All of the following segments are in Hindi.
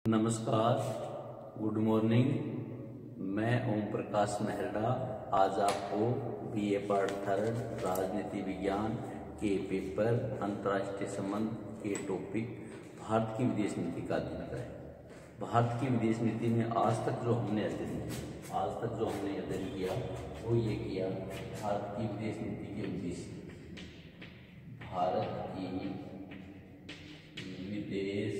नमस्कार, गुड मॉर्निंग। मैं ओम प्रकाश मेहरा आज आपको बीए पार्ट 3 राजनीति विज्ञान के पेपर अंतर्राष्ट्रीय संबंध के टॉपिक भारत की विदेश नीति का अध्ययन करें। भारत की विदेश नीति में आज तक जो हमने अध्ययन किया वो ये किया भारत की विदेश नीति के उद्देश्य। भारत की विदेश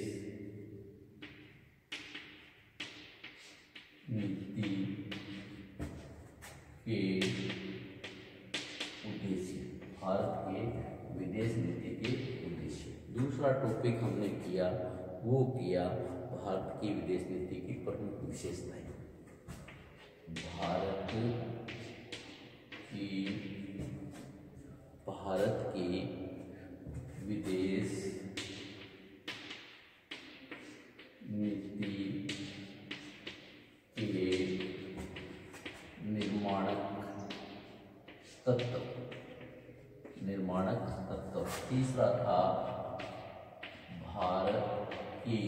नीति के उद्देश्य, भारत के विदेश नीति के उद्देश्य। दूसरा टॉपिक हमने किया वो किया भारत की विदेश नीति की प्रमुख विशेषताएं। भारत की विदेश नीति के निर्माणक तत्व। तीसरा था भारत की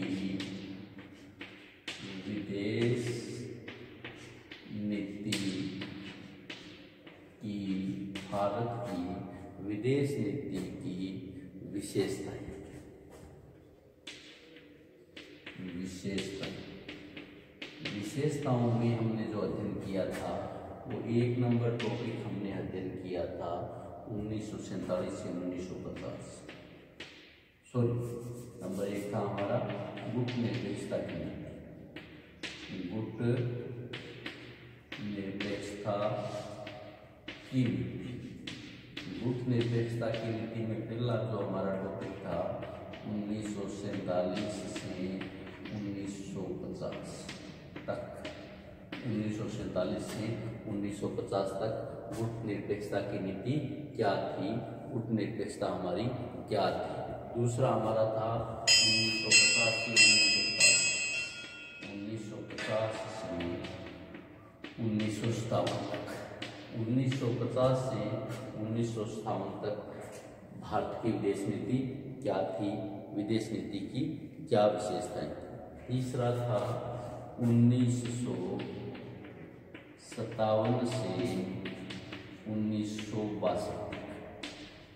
विदेश नीति की विशेषताओं में हमने जो अध्ययन किया था वो 1 नंबर टॉपिक हमने अध्ययन किया था 1947 से 1950। नंबर 1 था हमारा गुट निरपेक्षता की नीति। गुट निरपेक्षता की नीति में पहला जो हमारा टॉपिक था 1947 से 1950 तक, 1947 से 1950 तक गुट निरपेक्षता की नीति क्या थी, गुट निरपेक्षता हमारी क्या थी। दूसरा हमारा था 1950 से 1957 तक। 1950 से 1957 तक भारत की विदेश नीति क्या थी, विदेश नीति की क्या विशेषताएं। तीसरा था 1957 से 1962।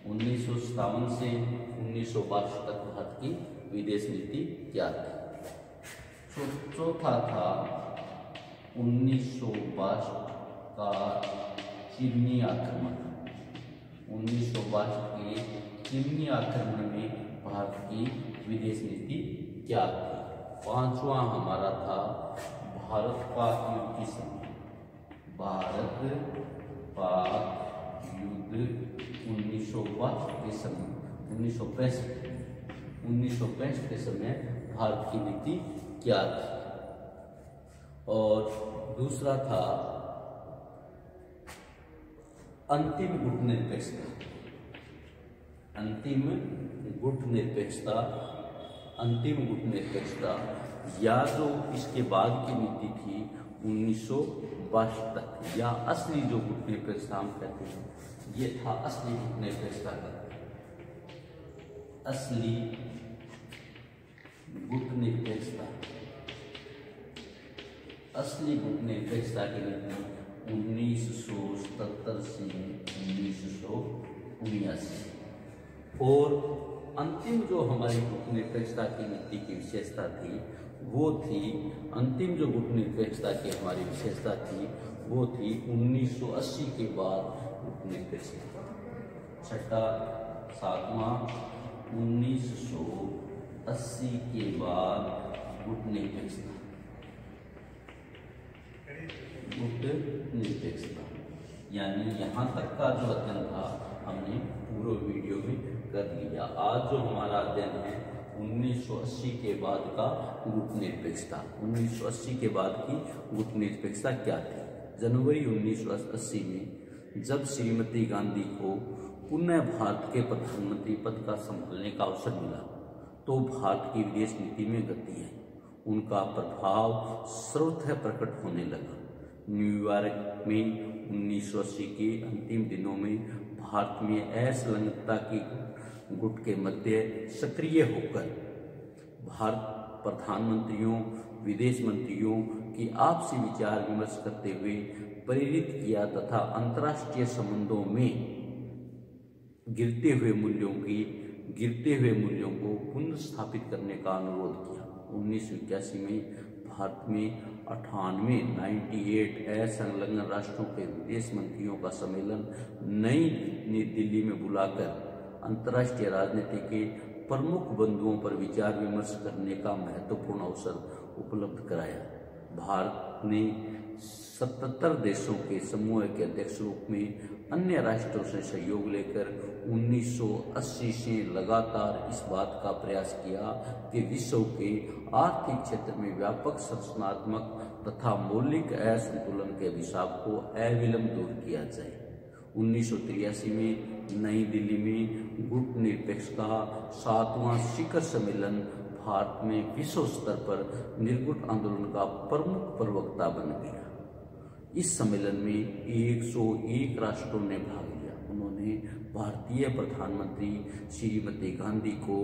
1957 से 1962 तक भारत की विदेश नीति क्या थी। चौथा था 1962 का चीनी आक्रमण। 1962 के चीनी आक्रमण में भारत की विदेश नीति क्या थी। पांचवा हमारा था भारत पाक युद्ध की समय। भारत पाक युद्ध 1962 के समय 1965 के समय भारत की नीति क्या थी। और दूसरा था अंतिम गुट निरपेक्षता या जो इसके बाद की नीति थी 1962 तक, या असली जो गुट निरपेक्षता हम कहते हैं ये था असली गुट निरपेक्षता का। असली गुट निरपेक्षता की नीति 1977 से 1979। और अंतिम जो हमारी गुट निरपेक्षता की नीति की विशेषता थी वो थी, अंतिम जो गुट निरपेक्षता की हमारी विशेषता थी वो थी 1980 के बाद गुट निरपेक्षता। छठा 7वां 1980 के बाद गुट निरपेक्षता। यानी यहाँ तक का जो अध्ययन था हमने पूरे वीडियो में कर लिया। आज जो हमारा अध्ययन है 1980 के बाद का गुट निरपेक्षता। 1980 के बाद की गुट निरपेक्षता क्या थी। जनवरी 1980 में जब श्रीमती गांधी को पुनः भारत के प्रधानमंत्री पद का संभालने का अवसर मिला तो भारत की विदेश नीति में गति आई। उनका प्रभाव सर्वथा प्रकट होने लगा। न्यूयॉर्क में 1980 के अंतिम दिनों में भारत में असंलग्नता की गुट के मध्य सक्रिय होकर भारत प्रधानमंत्रियों, विदेश मंत्रियों की आपसी विचार विमर्श करते हुए प्रेरित किया तथा अंतर्राष्ट्रीय संबंधों में गिरते हुए मूल्यों को पुनर्स्थापित करने का अनुरोध किया। 1981 में भारत में 98 असंलग्न राष्ट्रों के विदेश मंत्रियों का सम्मेलन नई दिल्ली में बुलाकर अंतर्राष्ट्रीय राजनीति के प्रमुख बिंदुओं पर विचार विमर्श करने का महत्वपूर्ण अवसर उपलब्ध कराया। भारत ने 77 देशों के समूह के अध्यक्ष रूप में अन्य राष्ट्रों से सहयोग लेकर 1980 से लगातार इस बात का प्रयास किया कि विश्व के आर्थिक क्षेत्र में व्यापक संरचनात्मक तथा मौलिक असंतुलन के अभिशाप को अविलंब दूर किया जाए। 1983 में नई दिल्ली में गुटनिरपेक्ष का 7वां शिखर सम्मेलन भारत में विश्व स्तर पर निर्गुट आंदोलन का प्रमुख प्रवक्ता बन गया। इस सम्मेलन में 101 राष्ट्रों ने भाग लिया। उन्होंने भारतीय प्रधानमंत्री श्रीमती गांधी को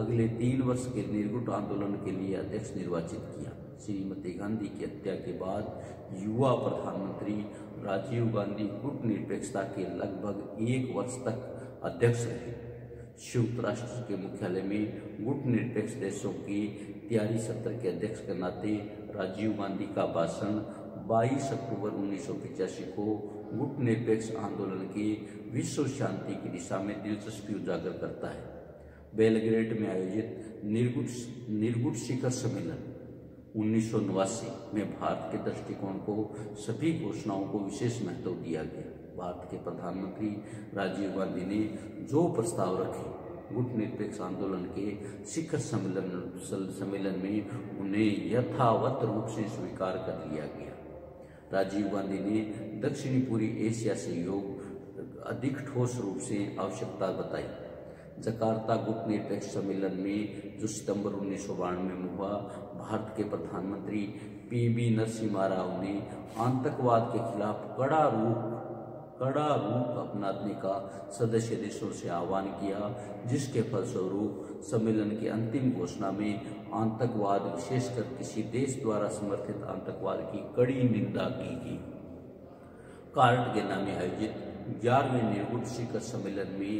अगले 3 वर्ष के निर्गुट आंदोलन के लिए अध्यक्ष निर्वाचित किया। श्रीमती गांधी की हत्या के बाद युवा प्रधानमंत्री राजीव गांधी गुटनिरपेक्षता के लगभग 1 वर्ष तक अध्यक्ष रहे। संयुक्त राष्ट्र के मुख्यालय में गुटनिरपेक्ष देशों की तैयारी सत्र के अध्यक्ष के नाते राजीव गांधी का भाषण 22 अक्टूबर 1985 को गुटनिरपेक्ष आंदोलन के विश्व शांति की दिशा में दिलचस्पी उजागर करता है। बेलग्रेड में आयोजित निर्गुट शिखर सम्मेलन 1989 में भारत के दृष्टिकोण को सभी घोषणाओं को विशेष महत्व दिया गया। भारत के प्रधानमंत्री राजीव गांधी ने जो प्रस्ताव रखे गुटनिरपेक्ष आंदोलन के शिखर सम्मेलन में उन्हें यथावत रूप से स्वीकार कर लिया गया। राजीव गांधी ने दक्षिणी पूर्वी एशिया से सहयोग अधिक ठोस रूप से आवश्यकता बताई। जकार्ता गुटनिरपेक्ष सम्मेलन में जो सितंबर 1992 में हुआ, भारत के प्रधानमंत्री पीवी नरसिम्हा राव ने आतंकवाद के खिलाफ कड़ा रूप अपनाने का सदस्य देशों से आह्वान किया, जिसके फलस्वरूप सम्मेलन की अंतिम घोषणा में आतंकवाद, विशेषकर किसी देश द्वारा समर्थित आतंकवाद की कड़ी निंदा की गई। कार्टगेना में आयोजित 11वें निर्गुट शिखर सम्मेलन में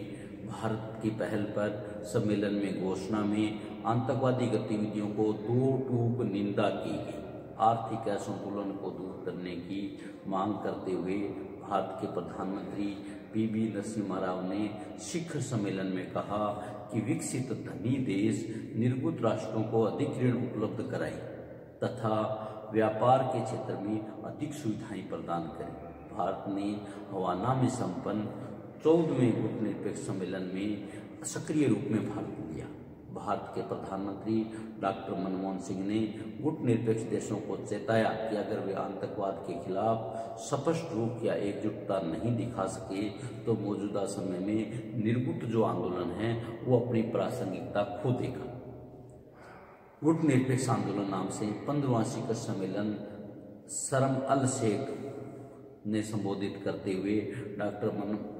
भारत की पहल पर सम्मेलन में घोषणा में आतंकवादी गतिविधियों को दो टूक निंदा की गई। आर्थिक असंतुलन को दूर करने की मांग करते हुए भारत के प्रधानमंत्री पीवी नरसिम्हा राव ने शिखर सम्मेलन में कहा कि विकसित धनी देश निर्गुट राष्ट्रों को अधिक ऋण उपलब्ध कराए तथा व्यापार के क्षेत्र में अधिक सुविधाएं प्रदान करें। भारत ने हवाना में संपन्न 14वें गुटनिरपेक्ष सम्मेलन में सक्रिय रूप में भाग लिया। भारत के प्रधानमंत्री डॉक्टर मनमोहन सिंह ने गुटनिरपेक्ष देशों को चेताया कि अगर वे आतंकवाद के खिलाफ स्पष्ट रूप या एकजुटता नहीं दिखा सके तो मौजूदा समय में निर्गुट जो आंदोलन है वो अपनी प्रासंगिकता खो देगा। गुटनिरपेक्ष आंदोलन नाम से 15वां शिखर सम्मेलन शर्म अल शेख ने संबोधित करते हुए डॉक्टर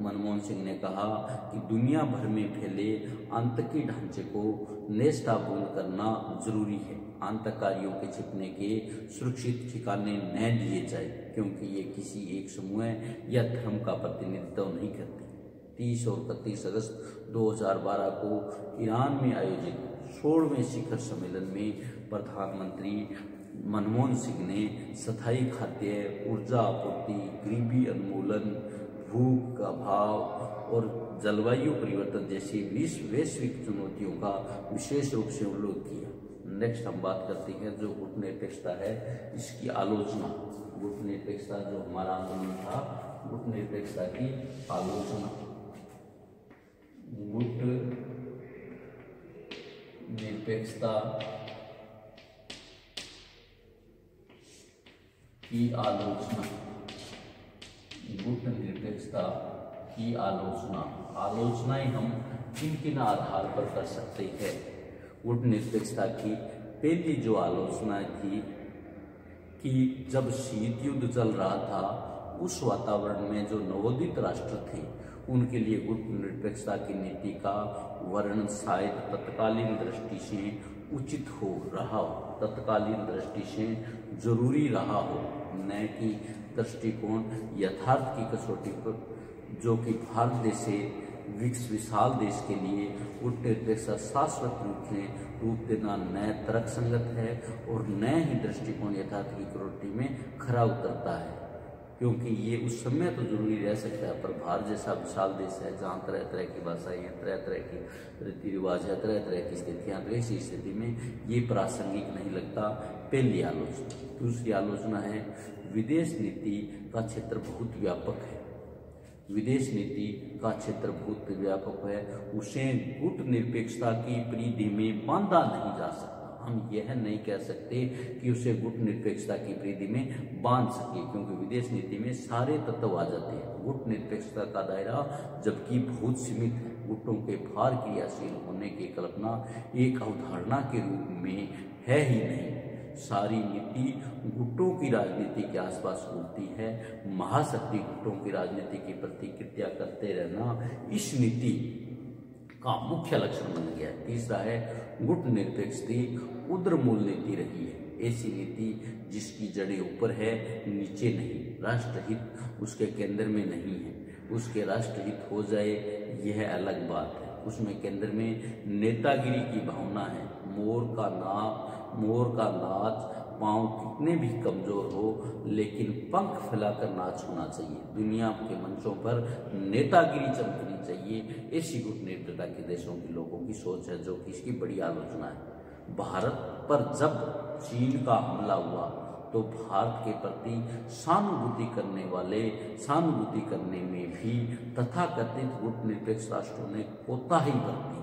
मनमोहन सिंह ने कहा कि दुनिया भर में फैले आतंकी ढांचे को नेस्तनाबूद करना जरूरी है। आतंककारियों के छिपने के सुरक्षित ठिकाने न दिए जाए, क्योंकि ये किसी एक समूह या धर्म का प्रतिनिधित्व नहीं करते। 30 और 31 अगस्त 2012 को ईरान में आयोजित 16वें शिखर सम्मेलन में प्रधानमंत्री मनमोहन सिंह ने स्थायी खाद्य, ऊर्जा आपूर्ति, गरीबी उन्मूलन, भूख का अभाव और जलवायु परिवर्तन जैसी वैश्विक चुनौतियों का विशेष रूप से उल्लेख किया। नेक्स्ट हम बात करते हैं जो गुटनिरपेक्षता है, इसकी आलोचना। गुटनिरपेक्षता जो हमारा आंदोलन था, गुटनिरपेक्षता की आलोचना। गुटनिरपेक्षता की आलोचना। गुटनिरपेक्षता की आलोचना। आलोचनाएं हम किन आधार पर कर सकते हैं? गुटनिरपेक्षता की पहली जो आलोचना थी कि जब शीत युद्ध चल रहा था, उस वातावरण में जो नवोदित राष्ट्र थे उनके लिए गुटनिरपेक्षता की नीति का वर्णन शायद तत्कालीन दृष्टि से उचित हो रहा हो, तत्कालीन दृष्टि से जरूरी रहा हो, न कि दृष्टिकोण यथार्थ की कसौटी पर, जो कि भारत जैसे विशाल देश के लिए गुटनिरपेक्षता शाश्वत रूप देना न तर्क संगत है और न ही दृष्टिकोण यथार्थ की कसौटी में खरा उतरता है, क्योंकि ये उस समय तो जरूरी रह सकता है, पर भारत जैसा विशाल देश है जहाँ तरह तरह की भाषाएं हैं, तरह तरह की रीति रिवाज है, तरह तरह की स्थितियाँ, तो ऐसी स्थिति में ये प्रासंगिक नहीं लगता। पहली आलोचना। दूसरी आलोचना है विदेश नीति का क्षेत्र बहुत व्यापक है। विदेश नीति का क्षेत्र बहुत व्यापक है, उसे गुट निरपेक्षता की परिधि में बांधा नहीं जा सकता। हम यह नहीं कह सकते कि उसे गुट निरपेक्षता की परिधि में बांध सके, क्योंकि विदेश नीति में सारे तत्व आ जाते हैं। गुट निरपेक्षता का दायरा जबकि बहुत सीमित है। गुटों के भार क्रियाशील होने की कल्पना एक अवधारणा के रूप में है ही नहीं। सारी नीति गुटों की राजनीति के आसपास घूमती है। महाशक्ति गुटों की राजनीति की प्रतिक्रिया करते रहना इस नीति का मुख्य लक्षण बन गया है। तीसरा है गुट निरपेक्षता उद्रमूल नीति रही है। ऐसी नीति जिसकी जड़ें ऊपर है, नीचे नहीं। राष्ट्रहित उसके केंद्र में नहीं है। उसके राष्ट्रहित हो जाए यह अलग बात है। उसमें केंद्र में नेतागिरी की भावना है। मोर का नाच पांव कितने भी कमजोर हो, लेकिन पंख फैलाकर नाच होना चाहिए। दुनिया के मंचों पर नेतागिरी चमकनी चाहिए। ऐसी गुट निरपेक्षता के देशों के लोगों की सोच है, जो कि इसकी बड़ी आलोचना है। भारत पर जब चीन का हमला हुआ तो भारत के प्रति सहानुभूति करने में भी तथाकथित गुट निरपेक्ष राष्ट्रों ने कोताही बरती।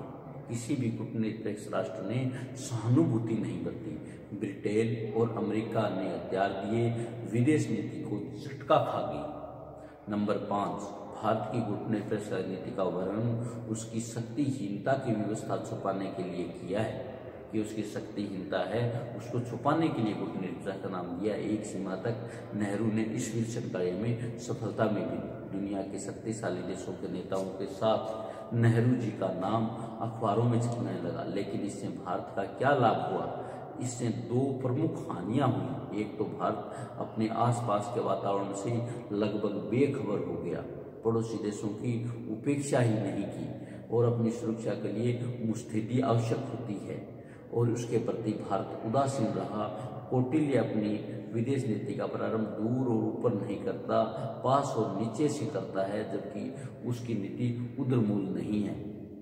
किसी भी गुट निरपेक्ष राष्ट्र ने सहानुभूति नहीं बरती। ब्रिटेन और अमेरिका ने हथियार दिए, विदेश नीति को झटका खा गई। नंबर 5, भारत की गुट निरपेक्ष राजनीति का वर्णन उसकी शक्तिहीनता की व्यवस्था छुपाने के लिए किया है, कि उसकी शक्तिहीनता है, उसको छुपाने के लिए गुट निरपेक्षता का नाम दिया। एक सीमा तक नेहरू ने इस विलक्षण कार्य में सफलता में भी दुनिया के शक्तिशाली देशों के नेताओं के साथ नेहरू जी का नाम अखबारों में छपने लगा। लेकिन इससे भारत का क्या लाभ हुआ? इससे 2 प्रमुख हानियां हुई। एक तो भारत अपने आसपास के वातावरण से लगभग बेखबर हो गया, पड़ोसी देशों की उपेक्षा ही नहीं की, और अपनी सुरक्षा के लिए मुस्तैदी आवश्यक होती है, और उसके प्रति भारत उदासीन रहा। कौटिल्य अपनी विदेश नीति का प्रारंभ दूर और ऊपर नहीं करता, पास और नीचे से करता है, जबकि उसकी नीति उद्रमूल नहीं है,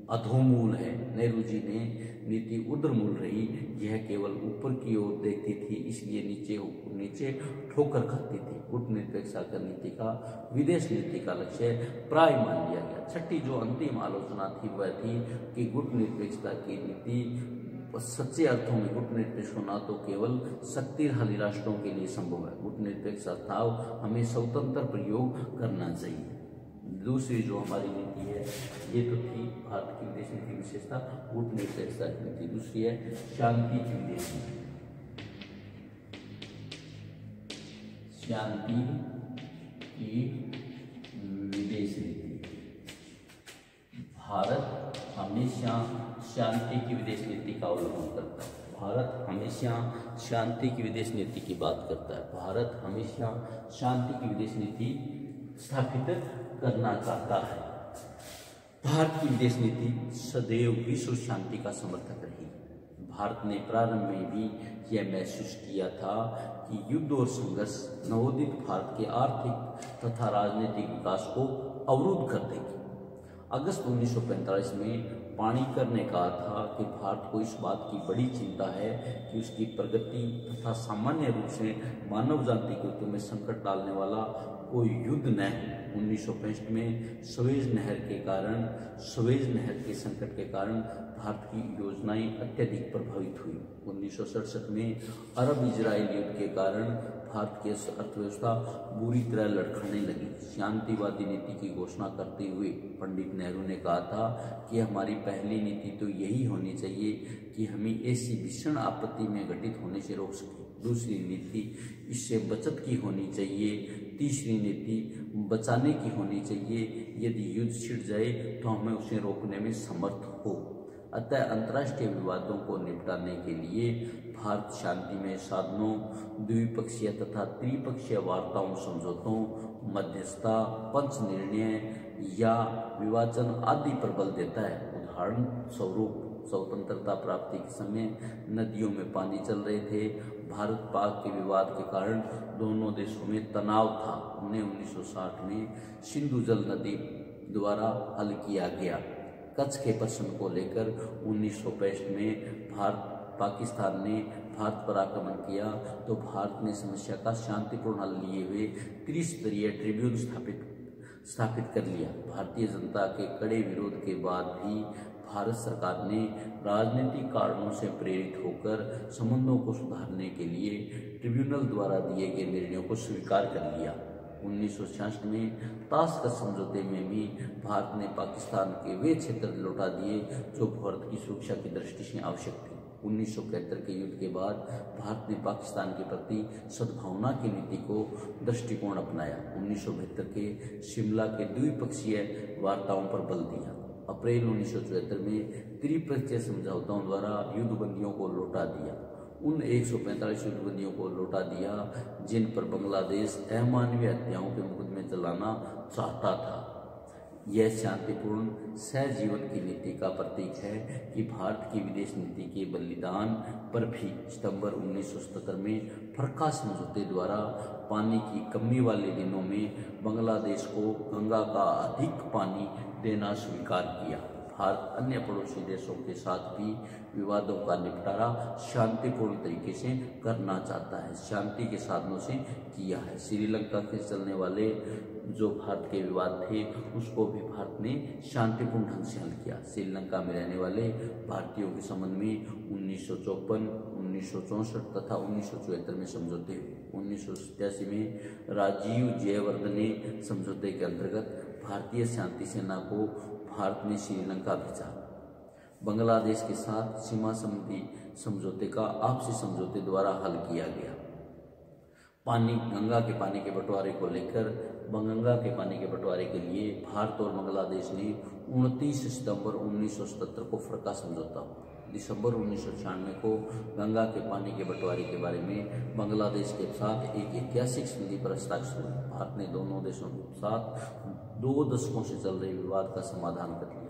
अधोमूल है। नेहरू जी ने नीति उद्रमूल रही, यह केवल ऊपर की ओर देखती थी, इसलिए नीचे ठोकर खाती थी। गुट निरपेक्षता का नीति का विदेश नीति का लक्ष्य प्राय मान लिया गया। छठी जो अंतिम आलोचना थी वह थी कि गुट निरपेक्षता की नीति सच्चे अर्थों में गुट निरपेक्ष होना तो केवल शक्तिशाली राष्ट्रों के लिए संभव है। गुट निरपेक्ष प्रस्ताव हमें स्वतंत्र प्रयोग करना चाहिए। दूसरी जो हमारी नीति है, ये तो थी भारत की विदेश नीति विशेषता, गुट निरपेक्षता की नीति। दूसरी है शांति की विदेश नीति। शांति की विदेश नीति। भारत हमेशा शांति की विदेश नीति का अवलंबन करता है। भारत हमेशा शांति की विदेश नीति की बात करता है। भारत हमेशा शांति की विदेश नीति स्थापित करना चाहता है। भारत की विदेश नीति सदैव विश्व शांति का समर्थक रही। भारत ने प्रारंभ में भी यह महसूस किया था कि युद्ध और संघर्ष नवोदित भारत के आर्थिक तथा राजनीतिक विकास को अवरुद्ध कर देगी। अगस्त 1945 में पाणिकर ने कहा था कि भारत को इस बात की बड़ी चिंता है कि उसकी प्रगति तथा सामान्य रूप से मानव जाति के उत्तर में संकट डालने वाला कोई युद्ध न हो। 1965 में स्वेज नहर के संकट के कारण भारत की योजनाएं अत्यधिक प्रभावित हुई। 1967 में अरब इजराइल युद्ध के कारण भारत की अर्थव्यवस्था बुरी तरह लड़खड़ने लगी। शांतिवादी नीति की घोषणा करते हुए पंडित नेहरू ने कहा था कि हमारी पहली नीति तो यही होनी चाहिए कि हमें ऐसी भीषण आपत्ति में घटित होने से रोक सके। दूसरी नीति इससे बचत की होनी चाहिए। तीसरी नीति बचाने की होनी चाहिए। यदि युद्ध छिड़ जाए तो हमें उसे रोकने में समर्थ हो। अतः अंतर्राष्ट्रीय विवादों को निपटाने के लिए भारत शांतिमय साधनों, द्विपक्षीय तथा त्रिपक्षीय वार्ताओं, समझौतों, मध्यस्थता, पंच निर्णय या विवाचन आदि पर बल देता है। उदाहरण स्वरूप स्वतंत्रता प्राप्ति के समय नदियों में पानी चल रहे थे। भारत पाक के विवाद के कारण दोनों देशों में तनाव था। उन्हें 1960 में सिंधु जल नदी द्वारा हल किया गया। कच्छ के प्रश्न को लेकर 1965 में पाकिस्तान ने भारत पर आक्रमण किया तो भारत ने समस्या का शांतिपूर्ण हल लिए हुए त्रिस्तरीय ट्रिब्यूनल स्थापित कर लिया। भारतीय जनता के कड़े विरोध के बाद भी भारत सरकार ने राजनीतिक कारणों से प्रेरित होकर संबंधों को सुधारने के लिए ट्रिब्यूनल द्वारा दिए गए निर्णयों को स्वीकार कर लिया। 1966 में ताशकंद समझौते में भी भारत ने पाकिस्तान के वे क्षेत्र लौटा दिए जो भारत की सुरक्षा की दृष्टि से आवश्यक थे। 1971 के युद्ध के बाद भारत ने पाकिस्तान के प्रति सद्भावना की नीति को दृष्टिकोण अपनाया। 1972 के शिमला के द्विपक्षीय वार्ताओं पर बल दिया। अप्रैल 1974 में त्रिपक्षीय समझौतों द्वारा युद्धबंदियों को लौटा दिया। उन 145 युद्धबंदियों को लौटा दिया जिन पर बांग्लादेश अमानवीय हत्याओं के मुकदमे चलाना चाहता था। यह शांतिपूर्ण सहजीवन की नीति का प्रतीक है कि भारत की विदेश नीति के बलिदान पर भी सितंबर 1977 में फरक्का समझौते द्वारा पानी की कमी वाले दिनों में बांग्लादेश को गंगा का अधिक पानी देना स्वीकार किया। भारत अन्य पड़ोसी देशों के साथ भी विवादों का निपटारा शांतिपूर्ण तरीके से करना चाहता है, शांति के साधनों से किया है। श्रीलंका के चलने वाले जो भारत के विवाद थे उसको भी भारत ने शांतिपूर्ण ढंग से हल किया। श्रीलंका में रहने वाले भारतीयों के संबंध में 1954, 1964 तथा 1974 में समझौते हुए। 1987 में राजीव जयवर्धने समझौते के अंतर्गत भारतीय शांति सेना को भारत ने श्रीलंका भेजा। बांग्लादेश के साथ सीमा संधि समझौते का आपसी समझौते द्वारा हल किया गया। गंगा के पानी के बंटवारे को लेकर गंगा के पानी के बंटवारे के लिए भारत और बांग्लादेश ने 29 सितंबर 1977 को फरक्का समझौता, दिसंबर 1996 को गंगा के पानी के बंटवारे के बारे में बांग्लादेश के साथ एक ऐतिहासिक संधि पर हस्ताक्षर हुए। भारत ने दोनों देशों के साथ 2 दशकों से चल रहे विवाद का समाधान कर लिया।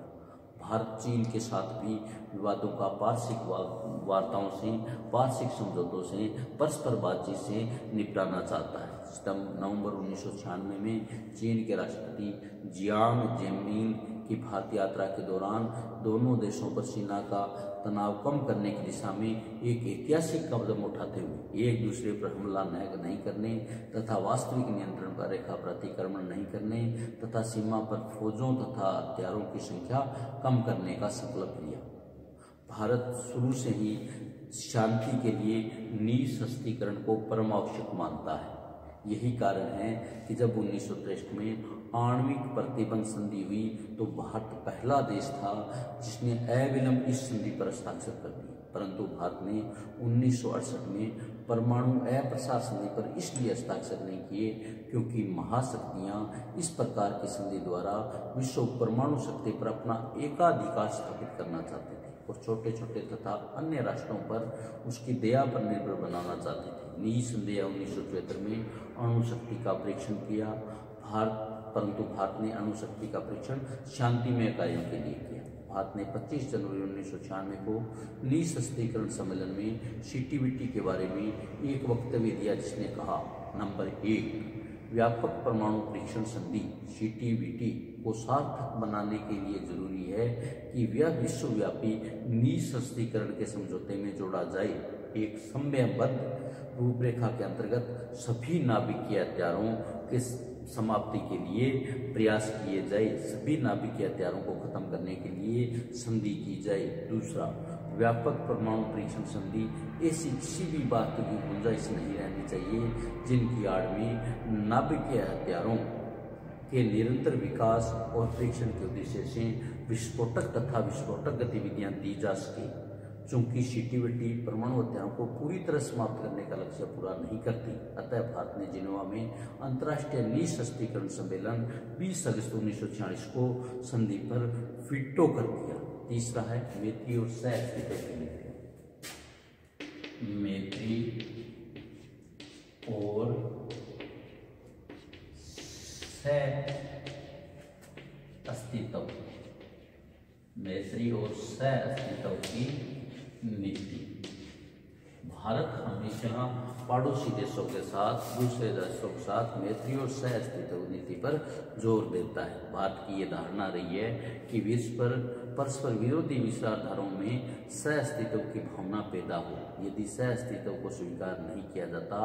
भारत चीन के साथ भी विवादों का पारस्परिक वार्ताओं से, पारस्परिक समझौतों से, परस्पर बातचीत से निपटाना चाहता है। नवंबर 1996 में चीन के राष्ट्रपति जियांग जेमिन की भारत यात्रा के दौरान दोनों देशों पर सेना का तनाव कम करने की दिशा में एक ऐतिहासिक कदम उठाते हुए एक दूसरे पर हमला नहीं करने तथा वास्तविक नियंत्रण रेखा पर अतिक्रमण नहीं करने तथा सीमा पर फौजों तथा हथियारों की संख्या कम करने का संकल्प लिया। भारत शुरू से ही शांति के लिए निःशस्त्रीकरण को परम आवश्यक मानता है। यही कारण है कि जब 1963 में आणविक प्रतिबंध संधि हुई तो भारत पहला देश था जिसने अविलंब इस संधि पर हस्ताक्षर कर दी। परंतु भारत ने 1968 में परमाणु अप्रसार संधि पर इसलिए हस्ताक्षर नहीं किए क्योंकि महाशक्तियां इस प्रकार की संधि द्वारा विश्व परमाणु शक्ति पर अपना एकाधिकार स्थापित करना चाहते थे और छोटे छोटे तथा अन्य राष्ट्रों पर उसकी दया पर निर्भर बनाना चाहते थे। निसंदेह 1974 में अणु शक्ति का परीक्षण किया परंतु भारत ने अणु शक्ति का परीक्षण शांतिमय कार्यों के लिए किया। भारत ने 25 जनवरी 1996 को निःशस्त्रीकरण सम्मेलन में सीटीबीटी के बारे में एक वक्तव्य दिया जिसने कहा, नंबर 1, व्यापक परमाणु परीक्षण संधि सीटीबीटी को सार्थक बनाने के लिए जरूरी है कि वह विश्वव्यापी निःशस्त्रीकरण के समझौते में जोड़ा जाए। एक समयबद्ध रूपरेखा के अंतर्गत सभी नाभिकीय हथियारों के समाप्ति के लिए प्रयास किए जाए, सभी नाभिकीय हथियारों को खत्म करने के लिए संधि की जाए। दूसरा, व्यापक परमाणु परीक्षण संधि ऐसी किसी भी बात की गुंजाइश नहीं रहनी चाहिए जिनकी आड़ में नाभिकीय हथियारों के निरंतर विकास और परीक्षण के उद्देश्य से विस्फोटक तथा विस्फोटक गतिविधियां दी जा सके। चूंकि सीटीबीटी परमाणु हथियारों को पूरी तरह समाप्त करने का लक्ष्य पूरा नहीं करती, अतः भारत ने जिनेवा में अंतर्राष्ट्रीय निःशस्त्रीकरण सम्मेलन 20 अगस्त 1946 को संधि पर वीटो कर दिया। तीसरा है मैत्री और सह अस्तित्व की नीति। मैत्री और सह अस्तित्व, मैत्री और सह अस्तित्व की नीति। भारत हमेशा पड़ोसी देशों के साथ, दूसरे देशों के साथ मैत्री और सह अस्तित्व नीति पर जोर देता है। भारत की ये धारणा रही है कि विश्व पर परस्पर विरोधी विचारधाराओं में सह अस्तित्व की भावना पैदा हो। यदि सह अस्तित्व को स्वीकार नहीं किया जाता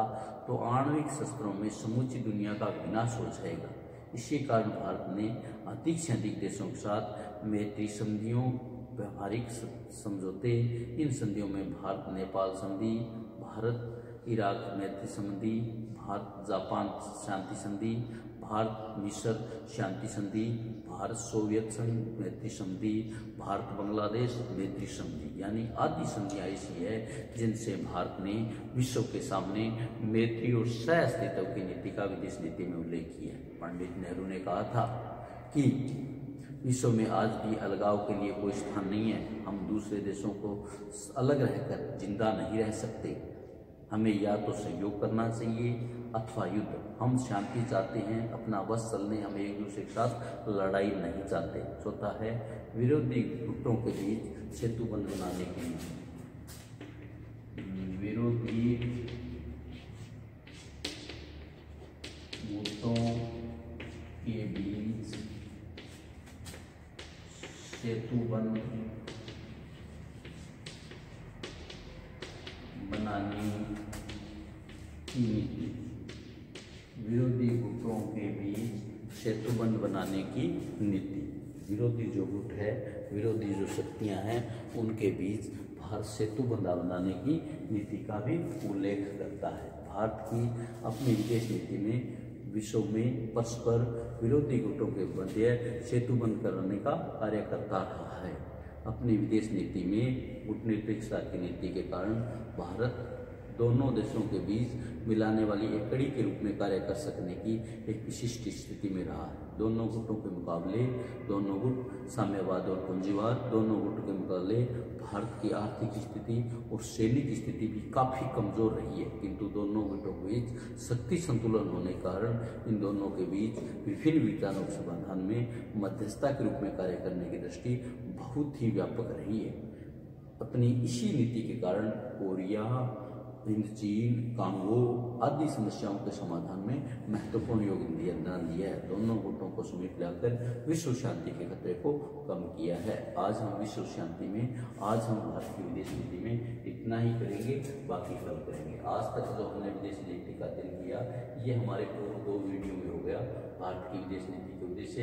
तो आणविक शस्त्रों में समूची दुनिया का विनाश हो जाएगा। इसी कारण भारत ने अधिक से अधिक देशों के साथ मैत्री संधियों, व्यावहारिक समझौते, इन संधियों में भारत नेपाल संधि, भारत इराक मैत्री संधि, भारत जापान शांति संधि, भारत मिस्र शांति संधि, भारत सोवियत संघ मैत्री संधि, भारत बांग्लादेश मैत्री संधि, यानी आदि संधियां ऐसी है जिनसे भारत ने विश्व के सामने मैत्री और सह अस्तित्व की नीति का विदेश नीति में उल्लेख किया। पंडित नेहरू ने कहा था कि विश्व में आज भी अलगाव के लिए कोई स्थान नहीं है। हम दूसरे देशों को अलग रहकर जिंदा नहीं रह सकते। हमें या तो सहयोग करना चाहिए अथवा युद्ध। हम शांति चाहते हैं, अपना बस चलने, हम एक दूसरे के साथ लड़ाई नहीं चाहते। चौथा है विरोधी गुटों के बीच सेतु बंध बनाने के लिए। विरोधी गुटों के बीच सेतु बंध बनाने की नीति। विरोधी गुटों के बीच सेतु बंध बनाने की नीति। विरोधी जो गुट है, विरोधी जो शक्तियां हैं, उनके बीच भारत सेतु बंध बनाने की नीति का भी उल्लेख करता है। भारत की अपनी विदेश नीति में विश्व में परस्पर विरोधी गुटों के मध्य सेतु बंद करने का कार्य करता रहा है। अपनी विदेश नीति में गुटनिरपेक्षता की नीति के कारण भारत दोनों देशों के बीच मिलाने वाली एक कड़ी के रूप में कार्य कर सकने की एक विशिष्ट स्थिति में रहा है। दोनों गुटों के मुकाबले, दोनों गुट साम्यवाद और पूंजीवाद, दोनों गुटों के मुकाबले भारत की आर्थिक स्थिति और सैनिक स्थिति भी काफी कमजोर रही है। किंतु दोनों गुटों के बीच शक्ति संतुलन होने के कारण इन दोनों के बीच विभिन्न विचारों के समाधान में मध्यस्थता के रूप में कार्य करने की दृष्टि बहुत ही व्यापक रही है। अपनी इसी नीति के कारण कोरिया, हिंद, चीन, कांगो आदि समस्याओं के समाधान में महत्वपूर्ण योगदान दिया है। दोनों गुटों को समेट लाकर विश्व शांति के खतरे को कम किया है। आज हम विश्व शांति में, आज हम भारत की विदेश नीति में इतना ही करेंगे, बाकी कल करेंगे। आज तक जो हमने विदेश नीति का अध्ययन किया, ये हमारे पूर्व 2 वीडियो में हो गया। भारत की विदेश नीति के उद्देश्य,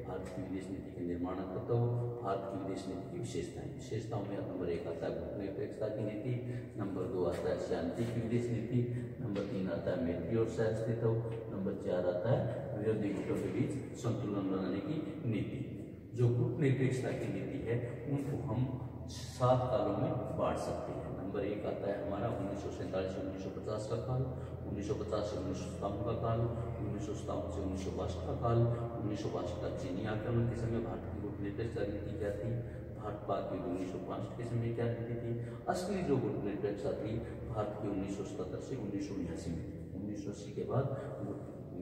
भारत की विदेश नीति के निर्माण तत्व, भारत की विदेश नीति की विशेषताएं। विशेषताओं में नंबर 1 आता है गुटनिरपेक्षता की नीति, नंबर 2 आता है शांति की विदेश नीति, नंबर 3 आता है मैत्री और सह अस्तित्व, नंबर 4 आता है विरोधी गुटों के बीच संतुलन बनाने की नीति। जो गुटनिरपेक्षता की नीति है, उनको हम 7 कालों में बांट सकते हैं। नंबर 1 आता है हमारा 1947 से 1950 का काल, 1950 से 1957 का काल, 1957 से 1962 का काल। 1962 का चीनी आक्रमण के समय भारत की गुटनिरपेक्षता नीति क्या थी, भारत पाक युद्ध 1965 के समय क्या नीति थी। असली जो गुटनिरपेक्षता थी भारत की 1977 से 1979 में। 1980 के बाद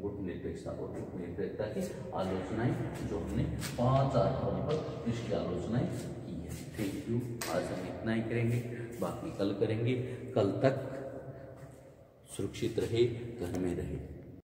गुटनिरपेक्षता और गुटनिरपेक्षता की आलोचनाएं, जो हमने 5 आधारों पर इसकी आलोचनाएं की है। Thank you. आज हम इतना ही करेंगे, बाकी कल करेंगे। कल तक सुरक्षित रहे, घर में रहे।